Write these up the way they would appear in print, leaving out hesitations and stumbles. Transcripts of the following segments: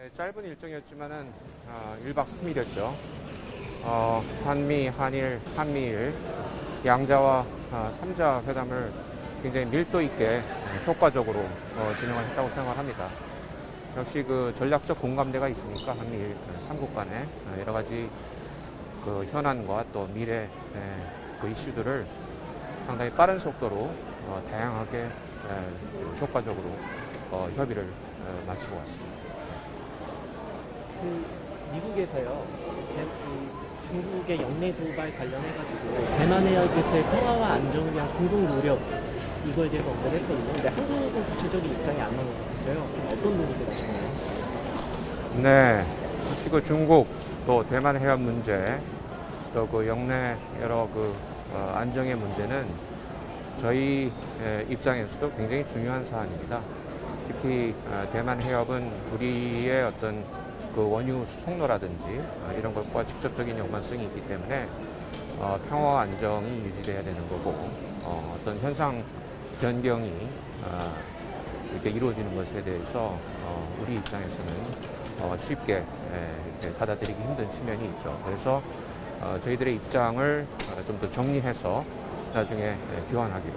네, 짧은 일정이었지만은 1박 3일이었죠. 한미, 한일, 한미일 양자와 3자 회담을 굉장히 밀도 있게 효과적으로 진행을 했다고 생각을 합니다. 역시 그 전략적 공감대가 있으니까 한미일 3국 간에 여러 가지 그 현안과 또 미래 그 이슈들을 상당히 빠른 속도로 다양하게 효과적으로 협의를 마치고 왔습니다. 그 미국에서요, 중국의 영내 도발 관련해가지고 대만 해역에서의 평화와 안정을 위한 공동 노력 이거에 대해서 언급을 했거든요. 근데 한국은 구체적인 입장이 안 나온 것 같아서요. 좀 어떤 논의가 되시나요? 네, 혹시 그 중국 또 대만 해협 문제 또 그 영내 여러 그 안정의 문제는 저희 입장에서도 굉장히 중요한 사안입니다. 특히 대만 해협은 우리의 어떤 그 원유 송로라든지 이런 것과 직접적인 연관성이 있기 때문에 평화와 안정이 유지돼야 되는 거고 어떤 현상 변경이 이렇게 이루어지는 것에 대해서 우리 입장에서는 쉽게 이렇게 받아들이기 힘든 측면이 있죠. 그래서 저희들의 입장을 좀 더 정리해서 나중에 교환하기로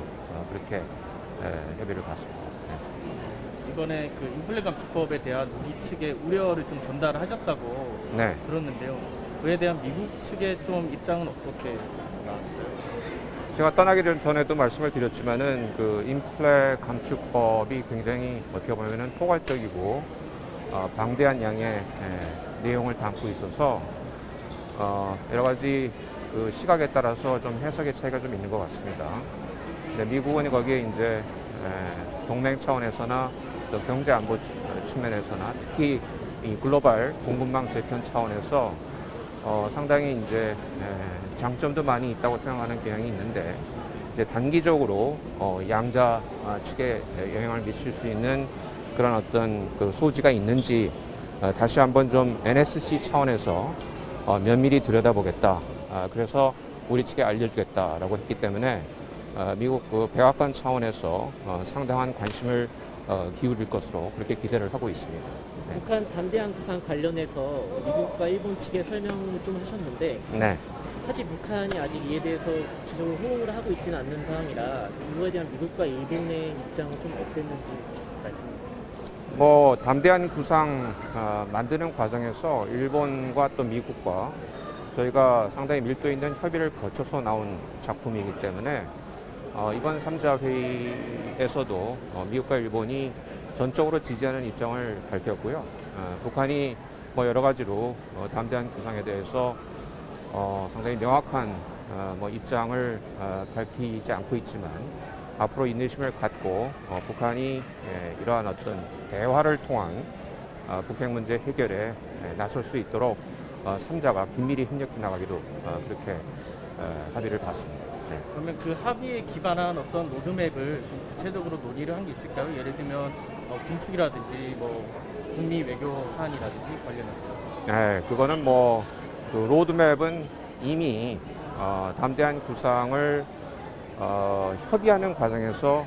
그렇게 협의를 봤습니다. 이번에 그 인플레 감축법에 대한 우리 측의 우려를 좀 전달하셨다고 네. 들었는데요. 그에 대한 미국 측의 좀 입장은 어떻게 나왔을까요? 제가 떠나기 전에도 말씀을 드렸지만은 그 인플레 감축법이 굉장히 어떻게 보면은 포괄적이고 방대한 양의 내용을 담고 있어서 여러 가지 그 시각에 따라서 좀 해석의 차이가 좀 있는 것 같습니다. 근데 미국은 거기에 이제 동맹 차원에서나 또 경제 안보 측면에서나 특히 이 글로벌 공급망 재편 차원에서 상당히 이제 장점도 많이 있다고 생각하는 경향이 있는데 이제 단기적으로 양자 측에 영향을 미칠 수 있는 그런 어떤 그 소지가 있는지 다시 한번 좀 NSC 차원에서 면밀히 들여다보겠다. 그래서 우리 측에 알려주겠다라고 했기 때문에 미국 그 백악관 차원에서 상당한 관심을 기울일 것으로 그렇게 기대를 하고 있습니다. 네. 북한 담대한 구상 관련해서 미국과 일본 측에 설명을 좀 하셨는데 네. 사실 북한이 아직 이에 대해서 구체적으로 호응을 하고 있지는 않는 상황이라 이거에 대한 미국과 일본의 입장은 좀 어땠는지 말씀해 주세요. 담대한 구상 만드는 과정에서 일본과 또 미국과 저희가 상당히 밀도 있는 협의를 거쳐서 나온 작품이기 때문에 이번 3자 회의에서도 미국과 일본이 전적으로 지지하는 입장을 밝혔고요. 북한이 여러 가지로 담대한 구상에 대해서 상당히 명확한 입장을 밝히지 않고 있지만 앞으로 인내심을 갖고 북한이 이러한 어떤 대화를 통한 북핵 문제 해결에 나설 수 있도록 3자가 긴밀히 협력해 나가기로 그렇게 합의를 봤습니다. 네. 그러면 그 합의에 기반한 어떤 로드맵을 좀 구체적으로 논의를 한 게 있을까요? 예를 들면 군축이라든지 북미 외교 사안이라든지 관련해서. 네, 그거는 그 로드맵은 이미 담대한 구상을 협의하는 과정에서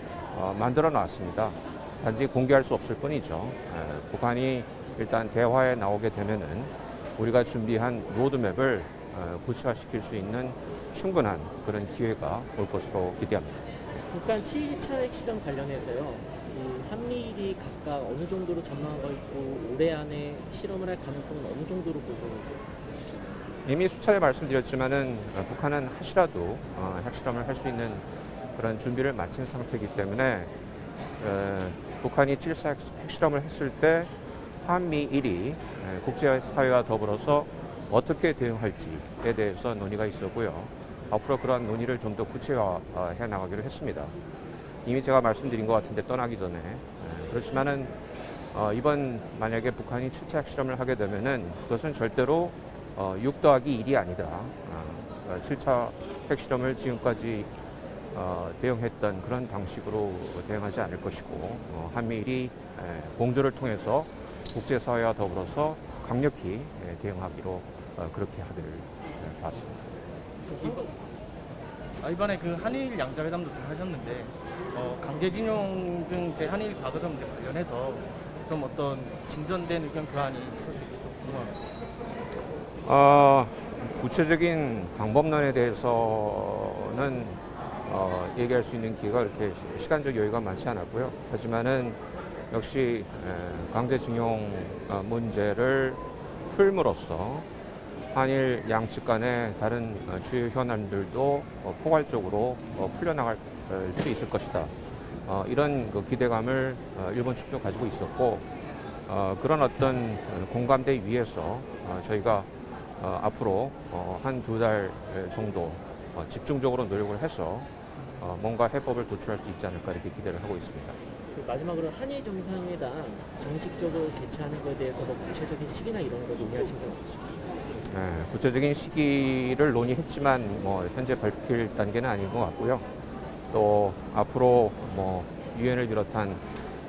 만들어 놨습니다. 단지 공개할 수 없을 뿐이죠. 북한이 일단 대화에 나오게 되면은 우리가 준비한 로드맵을 구체화시킬 수 있는 충분한 그런 기회가 올 것으로 기대합니다. 북한 7차 핵실험 관련해서요. 이 한미일이 각각 어느 정도로 전망하고 있고 올해 안에 실험을 할 가능성은 어느 정도로 보고 있습니까? 이미 수차례 말씀드렸지만은 북한은 하시라도 핵실험을 할 수 있는 그런 준비를 마친 상태이기 때문에 북한이 7차 핵실험을 했을 때 한미일이 국제사회와 더불어서 어떻게 대응할지에 대해서 논의가 있었고요. 앞으로 그러한 논의를 좀 더 구체화해 나가기로 했습니다. 이미 제가 말씀드린 것 같은데 떠나기 전에 그렇지만은 이번 만약에 북한이 7차 핵실험을 하게 되면은 그것은 절대로 6 더하기 1이 아니다. 7차 핵실험을 지금까지 대응했던 그런 방식으로 대응하지 않을 것이고 한미일이 공조를 통해서 국제사회와 더불어서 강력히 대응하기로 그렇게 합의를 봤습니다. 이번에 그 한일 양자회담도 좀 하셨는데 강제징용 등 한일 과거사 문제 관련해서 좀 어떤 진전된 의견 교환이 있었을지 좀 궁금합니다. 구체적인 방법론에 대해서는 얘기할 수 있는 기회가 그렇게 시간적 여유가 많지 않았고요. 하지만은 역시 강제징용 문제를 풀므로써 한일 양측 간의 다른 주요 현안들도 포괄적으로 풀려나갈 수 있을 것이다. 이런 그 기대감을 일본 측도 가지고 있었고, 그런 어떤 공감대 위에서 저희가 앞으로 한 두 달 정도 집중적으로 노력을 해서 뭔가 해법을 도출할 수 있지 않을까 이렇게 기대를 하고 있습니다. 그 마지막으로 한일 정상회담 정식적으로 개최하는 것에 대해서 뭐 구체적인 시기나 이런 거 논의하신 건 없으신가요? 구체적인 시기를 논의했지만 현재 밝힐 단계는 아닌 것 같고요. 또 앞으로 유엔을 비롯한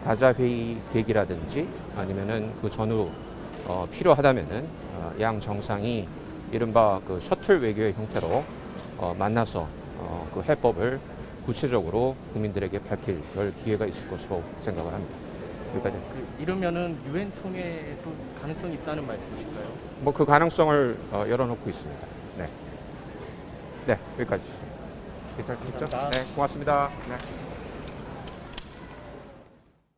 다자 회의 계기라든지 아니면은 그 전후 필요하다면은 양 정상이 이른바 그 셔틀 외교의 형태로 만나서 그 해법을 구체적으로 국민들에게 밝힐 그럴 기회가 있을 것으로 생각을 합니다. 여기까지. 이러면은 유엔 총회도 가능성이 있다는 말씀이실까요? 그 가능성을 열어놓고 있습니다. 네. 네, 여기까지. 괜찮겠죠? 감사합니다. 네, 고맙습니다. 네.